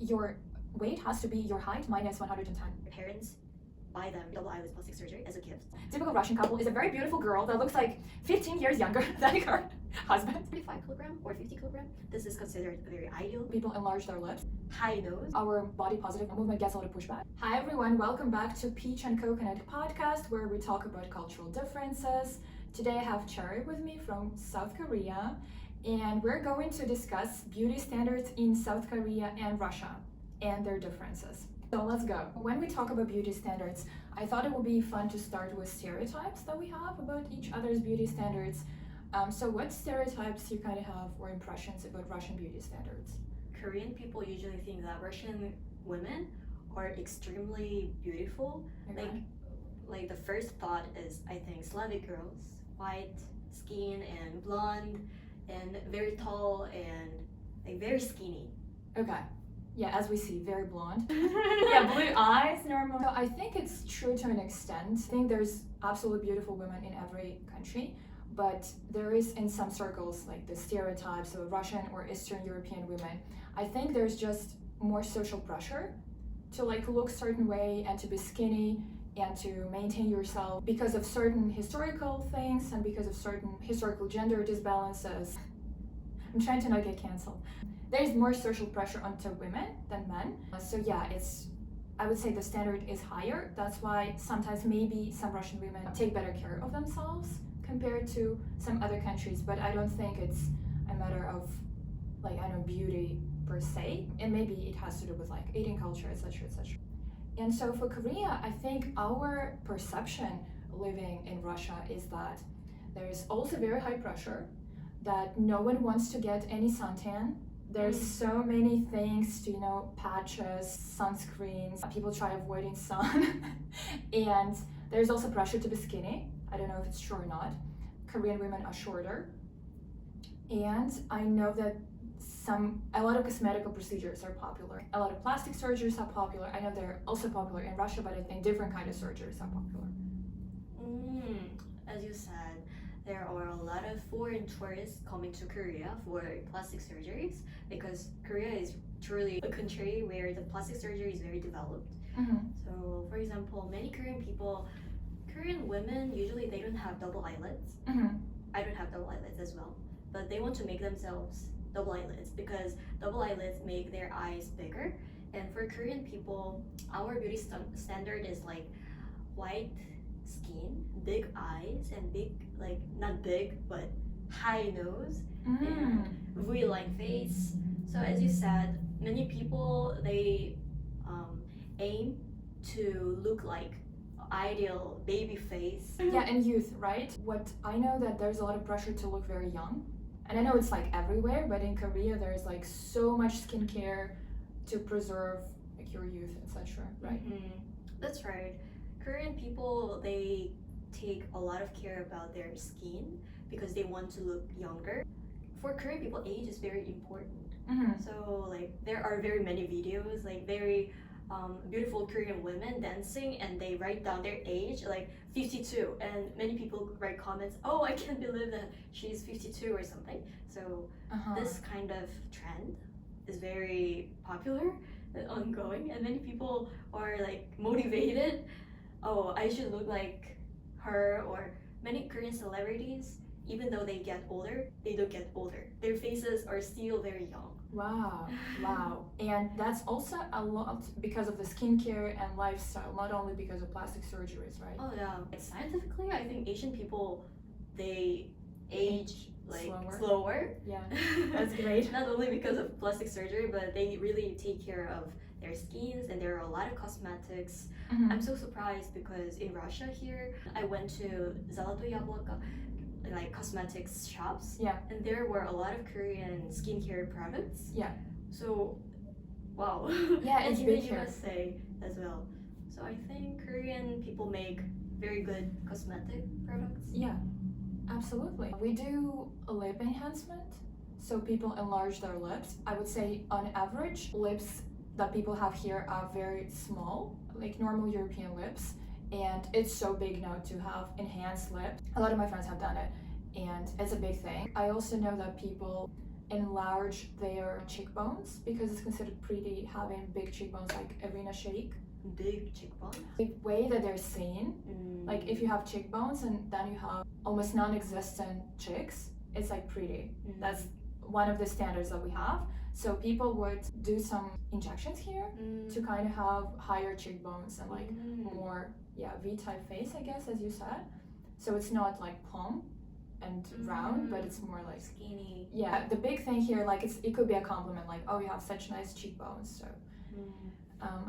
your weight has to be your height minus 110. Parents buy them double eyelid plastic surgery as a gift. Typical Russian couple is a very beautiful girl that looks like 15 years younger than her husband. 35 kilogram or 50 kilogram. This is considered very ideal. People enlarge their lips. High nose. Our body positive movement gets a lot of pushback. Hi everyone, welcome back to Peach and Coconut podcast, where we talk about cultural differences. Today I have Cherry with me from South Korea, and we're going to discuss beauty standards in South Korea and Russia and their differences. So let's go. When we talk about beauty standards, I thought it would be fun to start with stereotypes that we have about each other's beauty standards. So what stereotypes you kind of have or impressions about Russian beauty standards? Korean people usually think that Russian women are extremely beautiful. Okay. Like the first thought is, I think, Slavic girls, white skin and blonde and very tall and like very skinny. Okay. Yeah, as we see, very blonde. Yeah, blue eyes, normal. So I think it's true to an extent. I think there's absolutely beautiful women in every country, but there is in some circles like the stereotypes of Russian or Eastern European women. I think there's just more social pressure to like look certain way and to be skinny and to maintain yourself because of certain historical things and because of certain historical gender disbalances. I'm trying to not get canceled. There's more social pressure onto women than men. So yeah, I would say the standard is higher. That's why sometimes maybe some Russian women take better care of themselves compared to some other countries, but I don't think it's a matter of like, I know, beauty per se, and maybe it has to do with like eating culture, etc., etc. And so for Korea, I think our perception living in Russia is that there's also very high pressure, that no one wants to get any suntan. There's so many things to, patches, sunscreens, people try avoiding sun. And there's also pressure to be skinny. I don't know if it's true or not. Korean women are shorter. And I know that a lot of cosmetic procedures are popular. A lot of plastic surgeries are popular. I know they're also popular in Russia, but I think different kind of surgeries are popular. As you said, there are a lot of foreign tourists coming to Korea for plastic surgeries because Korea is truly a country where the plastic surgery is very developed. So, for example, many Korean women, usually they don't have double eyelids. I don't have double eyelids as well, but they want to make themselves double eyelids because double eyelids make their eyes bigger. And for Korean people, our beauty standard is like white skin, big eyes, and big, like not big, but high nose, and V-line face. So as you said, many people, they aim to look like ideal baby face. Yeah, and youth, right? What I know that there's a lot of pressure to look very young. And I know it's like everywhere, but in Korea there's like so much skincare to preserve like your youth, etc. Right? That's right. Korean people, they take a lot of care about their skin because they want to look younger. For Korean people, age is very important. So like there are very many videos, like very beautiful Korean women dancing, and they write down their age, like 52, and many people write comments, oh, I can't believe that she's 52 or something. So this kind of trend is very popular and ongoing, and many people are like motivated, oh, I should look like her. Or many Korean celebrities, even though they get older, they don't get older. Their faces are still very young. Wow. And that's also a lot because of the skincare and lifestyle, not only because of plastic surgeries, right? Oh yeah. Scientifically, I think Asian people, they age like slower. Yeah, that's great. Not only because of plastic surgery, but they really take care of their skins, and there are a lot of cosmetics. I'm so surprised because in Russia here, I went to Zolotoy Yabloko, like cosmetics shops, and there were a lot of Korean skincare products. So wow. And in the USA as well. So I think Korean people make very good cosmetic products. Yeah, absolutely. We do a lip enhancement, so people enlarge their lips. I would say on average, lips that people have here are very small, like normal European lips, and it's so big now to have enhanced lips. A lot of my friends have done it, and it's a big thing. I also know that people enlarge their cheekbones because it's considered pretty having big cheekbones, like Irina Shayk. Big cheekbones. The way that they're seen, like if you have cheekbones and then you have almost non-existent cheeks, it's like pretty. That's one of the standards that we have. So people would do some injections here to kind of have higher cheekbones and like more, V-type face, I guess, as you said. So it's not like plump and round, but it's more like skinny. Yeah, the big thing here, like it could be a compliment, like, oh, you have such nice cheekbones. So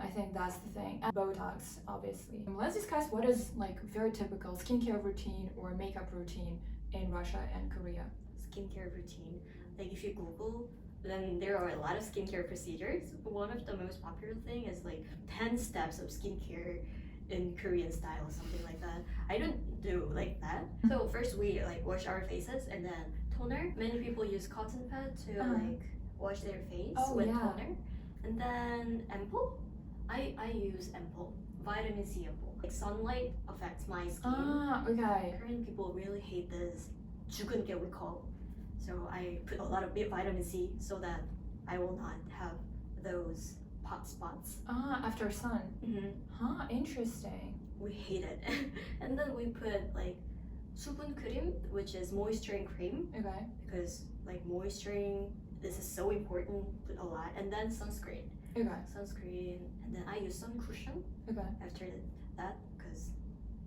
I think that's the thing. And Botox, obviously. Let's discuss what is like very typical skincare routine or makeup routine in Russia and Korea. Skincare routine. Like if you Google, then there are a lot of skincare procedures. One of the most popular thing is like 10 steps of skincare in Korean style, something like that. I don't do like that. So first we like wash our faces and then toner. Many people use cotton pad to like wash their face with toner. And then ampoule. I use ampoule, vitamin C ampoule. Like sunlight affects my skin. Okay. Korean people really hate this 죽은 게 we call. So I put a lot of vitamin C so that I will not have those hot spots. After sun. Interesting. We hate it. And then we put like 수분 cream, which is moisturizing cream. Okay. Because like moisturizing, this is so important, put a lot. And then sunscreen. Okay. Sunscreen, and then I use sun cushion. Okay. After that, because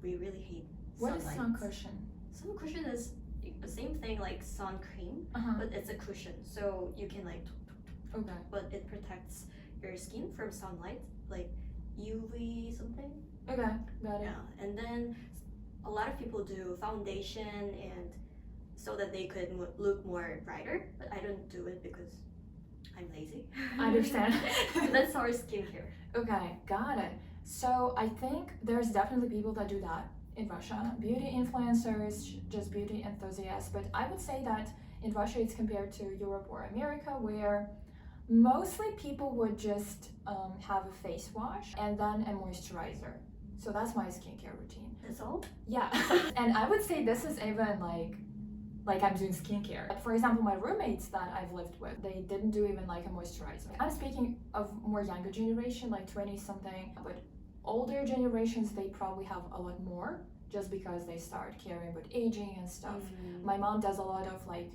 we really hate What is sunlight. sun cushion? Sun cushion is the same thing like sun cream, but it's a cushion, so you can like. Okay. But it protects your skin from sunlight, like UV something. Okay, got it. Yeah, and then a lot of people do foundation and so that they could look more brighter, but I don't do it because I'm lazy. I understand. That's our skincare. Okay, got it. So I think there's definitely people that do that in Russia. Beauty influencers, just beauty enthusiasts. But I would say that in Russia it's compared to Europe or America, where mostly people would just have a face wash and then a moisturizer. So that's my skincare routine. That's all? Yeah. And I would say this is even like I'm doing skincare. For example, my roommates that I've lived with, they didn't do even like a moisturizer. I'm speaking of more younger generation, like 20 something, but older generations, they probably have a lot more just because they start caring about aging and stuff. My mom does a lot of like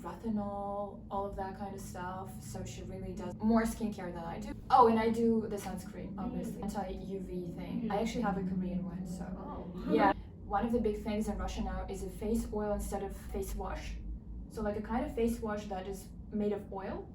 retinol, all of that kind of stuff. So she really does more skincare than I do. Oh, and I do the sunscreen, obviously, anti-UV thing. I actually have a Korean one, so yeah. One of the big things in Russia now is a face oil instead of face wash. So like a kind of face wash that is made of oil.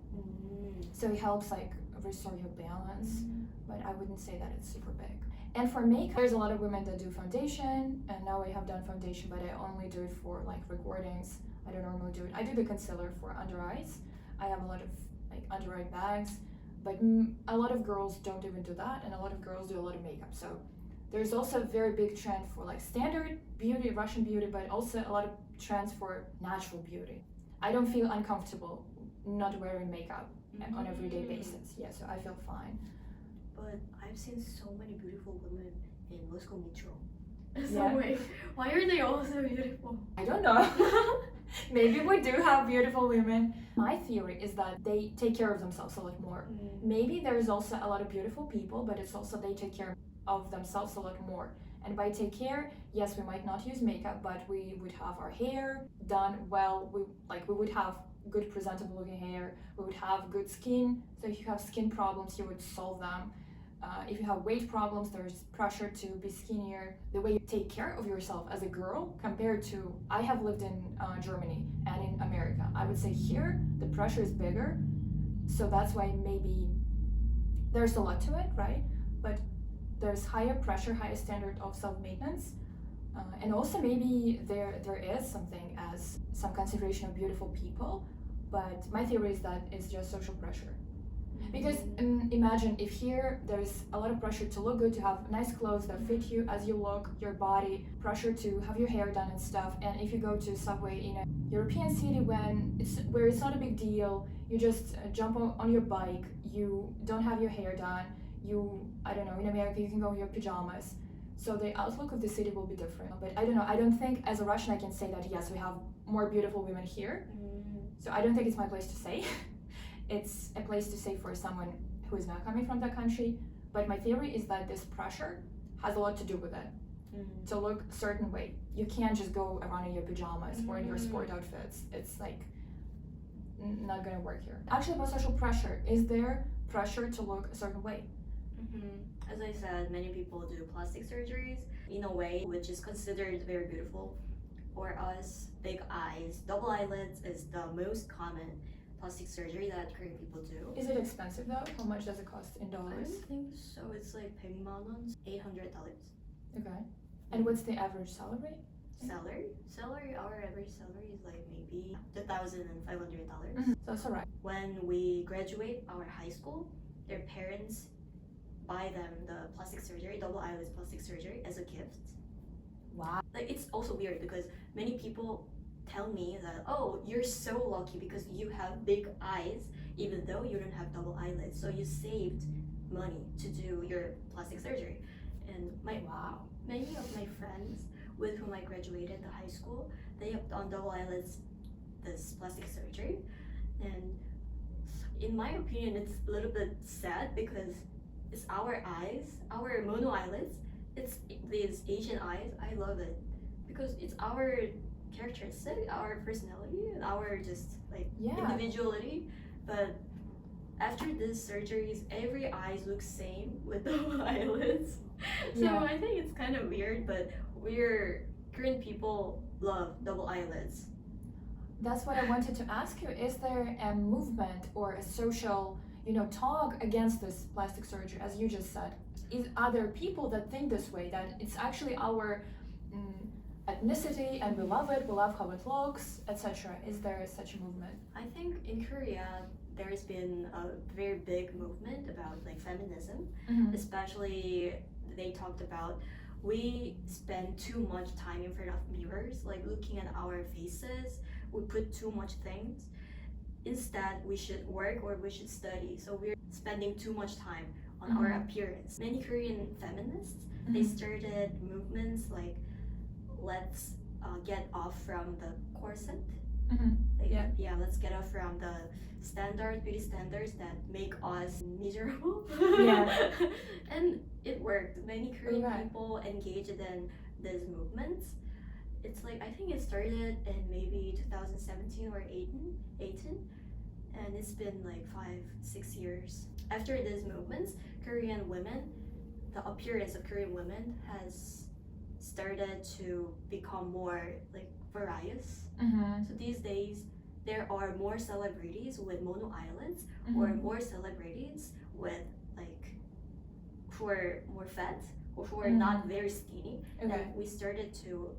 So it helps like restore your balance, but I wouldn't say that it's super big. And for makeup, there's a lot of women that do foundation, and now I have done foundation, but I only do it for like recordings. I don't normally do it. I do the concealer for under eyes. I have a lot of like under eye bags, but a lot of girls don't even do that, and a lot of girls do a lot of makeup. So there's also a very big trend for like standard beauty, Russian beauty, but also a lot of trends for natural beauty. I don't feel uncomfortable not wearing makeup on everyday basis. Yeah, so I feel fine. But I've seen so many beautiful women in Moscow Metro. Yeah. So wait, why are they all so beautiful? I don't know. Maybe we do have beautiful women. My theory is that they take care of themselves a lot more. Maybe there's also a lot of beautiful people, but it's also they take care of themselves a lot more. And by take care, yes, we might not use makeup, but we would have our hair done well. We would have good presentable looking hair. We would have good skin. So if you have skin problems, you would solve them. If you have weight problems, there's pressure to be skinnier. The way you take care of yourself as a girl compared to, I have lived in Germany and in America. I would say here, the pressure is bigger. So that's why maybe there's a lot to it, right? But there's higher pressure, higher standard of self-maintenance. And also maybe there is something as some consideration of beautiful people, but my theory is that it's just social pressure. Because imagine if here there's a lot of pressure to look good, to have nice clothes that fit you as you look, your body, pressure to have your hair done and stuff. And if you go to subway in a European city where it's not a big deal, you just jump on your bike, you don't have your hair done, I don't know, in America you can go in your pajamas. So the outlook of the city will be different. But I don't know, I don't think as a Russian I can say that yes, we have more beautiful women here. So I don't think it's my place to say. It's a place to say for someone who is not coming from that country. But my theory is that this pressure has a lot to do with it. To look a certain way. You can't just go around in your pajamas or in your sport outfits. It's like not gonna work here. Actually, about social pressure, is there pressure to look a certain way? As I said, many people do plastic surgeries in a way which is considered very beautiful. For us, big eyes, double eyelids is the most common plastic surgery that Korean people do. Is it expensive though? How much does it cost in I dollars? don't think so. It's like $100,000, $800. Okay. And what's the average salary? Salary, our average salary is like maybe $2,500. So that's alright. When we graduate our high school, their parents buy them the plastic surgery, double eyelids plastic surgery as a gift. Wow. Like it's also weird because many people tell me that, oh, you're so lucky because you have big eyes even though you don't have double eyelids, so you saved money to do your plastic surgery. And many of my friends with whom I graduated the high school, they have done double eyelids this plastic surgery. And in my opinion, it's a little bit sad because it's our eyes, our mono eyelids, it's these Asian eyes. I love it because it's our characteristic, our personality, and our just like individuality. But after these surgeries, every eyes looks same with double eyelids. So I think it's kind of weird, but Korean people love double eyelids. That's what I wanted to ask you. Is there a movement or a social, talk against this plastic surgery, as you just said? Are there people that think this way, that it's actually our ethnicity and we love it, we love how it looks, etc.? Is there such a movement? I think in Korea, there's been a very big movement about like feminism, especially they talked about we spend too much time in front of mirrors, like looking at our faces. We put too much things. Instead, we should work or we should study. So we're spending too much time on our appearance. Many Korean feminists, they started movements like let's get off from the corset. Let's get off from the beauty standards that make us miserable. And it worked. Many Korean people engaged in these movements. It's like, I think it started in maybe 2017 or 18, and it's been like 5-6 years. After these movements, Korean women, the appearance of Korean women has started to become more like various. So these days, there are more celebrities with mono eyelids or more celebrities with like who are more fat or who are not very skinny. And we started to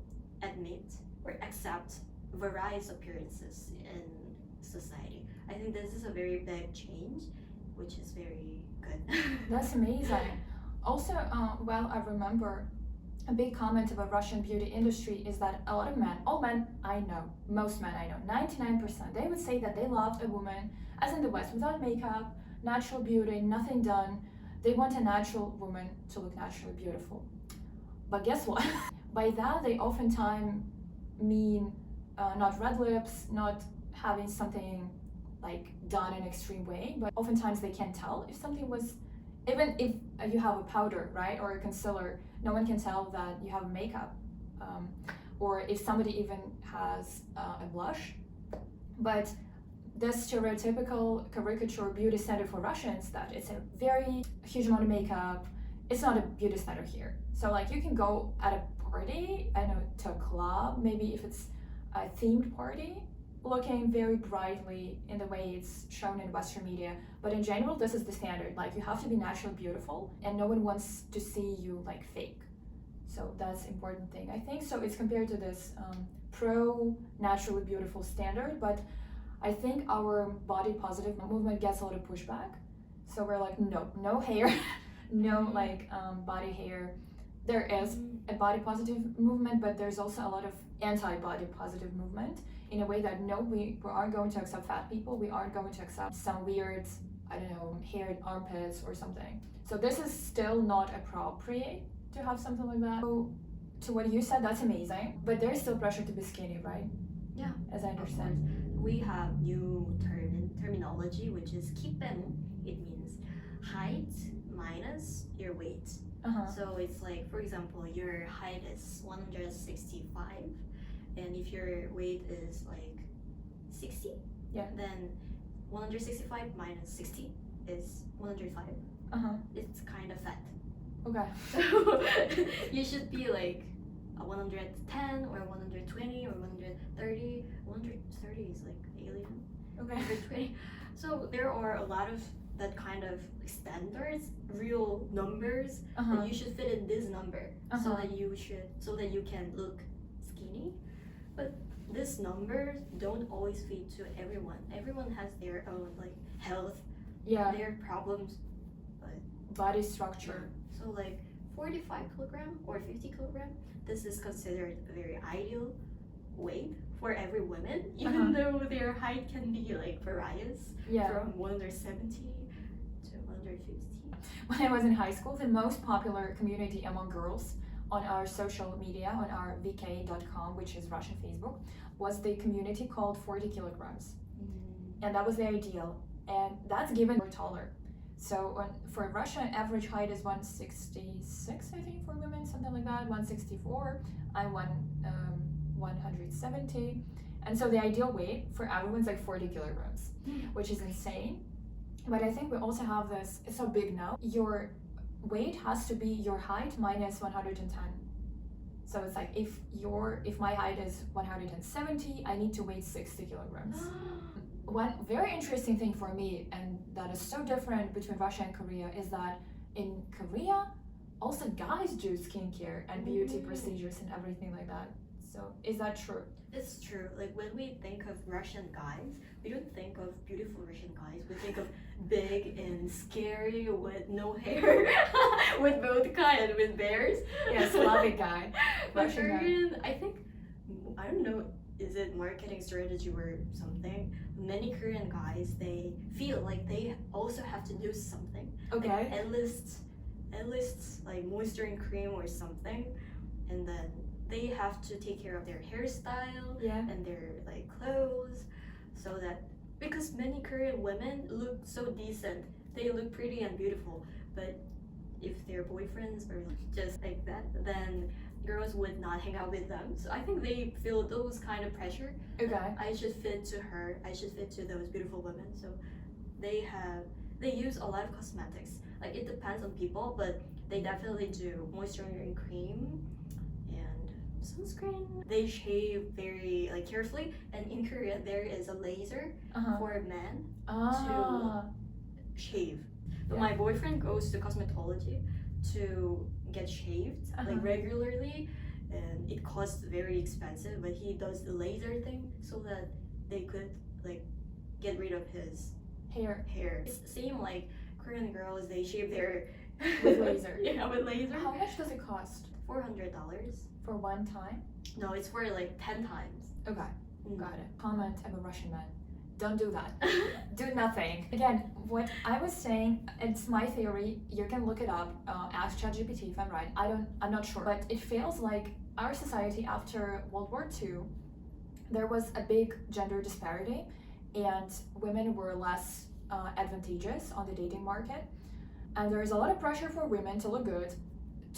admit or accept various appearances in society. I think this is a very big change, which is very good. That's amazing. Also, I remember a big comment about Russian beauty industry is that a lot of men, all men I know, most men I know, 99%, they would say that they loved a woman, as in the West, without makeup, natural beauty, nothing done. They want a natural woman to look naturally beautiful. But guess what? By that, they oftentimes mean not red lips, not having something like done in an extreme way, but oftentimes they can't tell if something was, even if you have a powder, right, or a concealer, no one can tell that you have makeup. Or if somebody even has a blush. But the stereotypical caricature beauty standard for Russians, that it's a very huge amount of makeup, it's not a beauty standard here. So like you can go at a party, to a club, maybe if it's a themed party, looking very brightly in the way it's shown in Western media. But in general, this is the standard. Like you have to be naturally beautiful and no one wants to see you like fake. So that's an important thing, I think. So it's compared to this pro-naturally beautiful standard, but I think our body positive movement gets a lot of pushback. So we're like, no hair, no like body hair. There is a body positive movement, but there's also a lot of anti-body positive movement in a way that we aren't going to accept fat people. We aren't going to accept some weird, haired armpits or something. So this is still not appropriate to have something like that. So to what you said, that's amazing, but there's still pressure to be skinny, right? Yeah. As I understand. we have new terminology, which is kipen. It means height minus your weight. So it's like, for example, your height is 165, and if your weight is like 60, then 165 minus 60 is 105. It's kind of fat. Okay. So you should be like a 110 or 120 or 130. 130 is like alien. Okay. 120. So there are a lot of that kind of standards, real numbers that you should fit in this number, so that you can look skinny. But these numbers don't always fit to everyone. Everyone has their own like health, their problems, body structure. So like 45 kilogram or 50 kilogram, this is considered a very ideal weight for every woman, even though their height can be like various from 170 to 150. When I was in high school, the most popular community among girls on our social media, on our vk.com, which is Russian Facebook, was the community called 40 kilograms. And that was the ideal. And that's given we're taller. So for Russia, average height is 166, I think, for women, something like that, 164. I'm 170. And so the ideal weight for everyone's like 40 kilograms, which is insane. But I think we also have this, it's so big now. Your weight has to be your height minus 110. So it's like if my height is 170, I need to weigh 60 kilograms. One very interesting thing for me, and that is so different between Russia and Korea, is that in Korea, also guys do skincare and beauty procedures and everything like that. So is that true? It's true. Like when we think of Russian guys, we don't think of beautiful Russian guys. We think of big and scary with no hair, with vodka and with bears. Yeah, Slavic guy. But Korean, I think, I don't know, is it marketing strategy or something? Many Korean guys, they feel like they also have to do something. Okay. Like at least like moisturizing cream or something, and then they have to take care of their hairstyle and their like clothes, so that because many Korean women look so decent, they look pretty and beautiful, but if their boyfriends are just like that, then girls would not hang out with them. So I think they feel those kind of pressure. Okay. I should fit to her. I should fit to those beautiful women. So they use a lot of cosmetics. Like it depends on people, but they definitely do moisturizing cream and sunscreen. They shave very like carefully, and in Korea there is a laser for men to shave. But my boyfriend goes to cosmetology to get shaved like regularly, and it costs very expensive, but he does the laser thing so that they could like get rid of his hair. It's same like Korean girls, they shave their with laser. Yeah, with laser. How much does it cost? $400 for one time? No, it's for like 10 times. Okay, got it. Comment about Russian men. Don't do that. Do nothing. Again, what I was saying, it's my theory. You can look it up. Ask ChatGPT if I'm right. I'm not sure. But it feels like our society after World War II, there was a big gender disparity, and women were less advantageous on the dating market. And there is a lot of pressure for women to look good.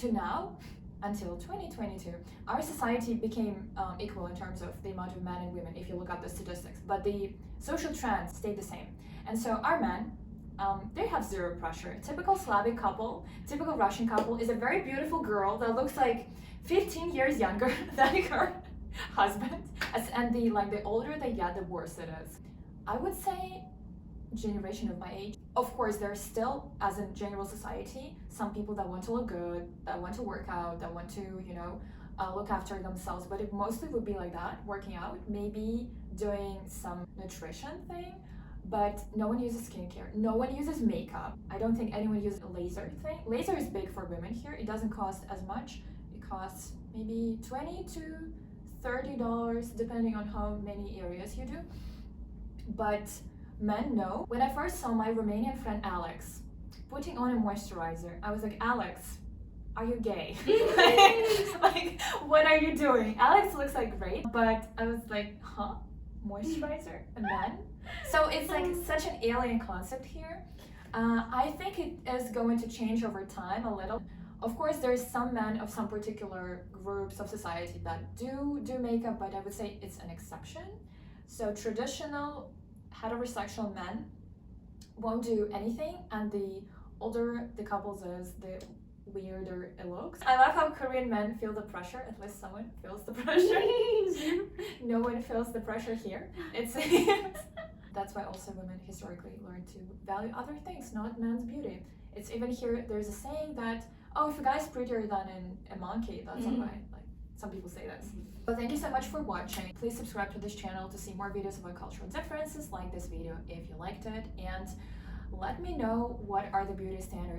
To now, until 2022, our society became equal in terms of the amount of men and women if you look at the statistics, but the social trends stayed the same. And so our men, they have zero pressure. A typical Slavic couple, typical Russian couple is a very beautiful girl that looks like 15 years younger than her husband. And the older they get, the worse it is. I would say generation of my age. Of course, there's still, as a general society, some people that want to look good, that want to work out, that want to, look after themselves, but it mostly would be like that, working out, maybe doing some nutrition thing, but no one uses skincare, no one uses makeup. I don't think anyone uses a laser thing. Laser is big for women here. It doesn't cost as much. It costs maybe $20 to $30, depending on how many areas you do. But men know. When I first saw my Romanian friend Alex putting on a moisturizer, I was like, Alex, are you gay? like, what are you doing? Alex looks like great, but I was like, huh? moisturizer, a man. So it's like such an alien concept here. I think it is going to change over time a little. Of course, there's some men of some particular groups of society that do makeup, but I would say it's an exception. So traditional heterosexual men won't do anything, and the older the couples is, the weirder it looks. I love how Korean men feel the pressure. At least someone feels the pressure. No one feels the pressure here. It's that's why also women historically learn to value other things, not man's beauty. It's even here. There's a saying that, oh, if a guy's prettier than a monkey, that's all right. Like some people say this. So thank you so much for watching. Please subscribe to this channel to see more videos about cultural differences like this video if you liked it, and let me know what are the beauty standards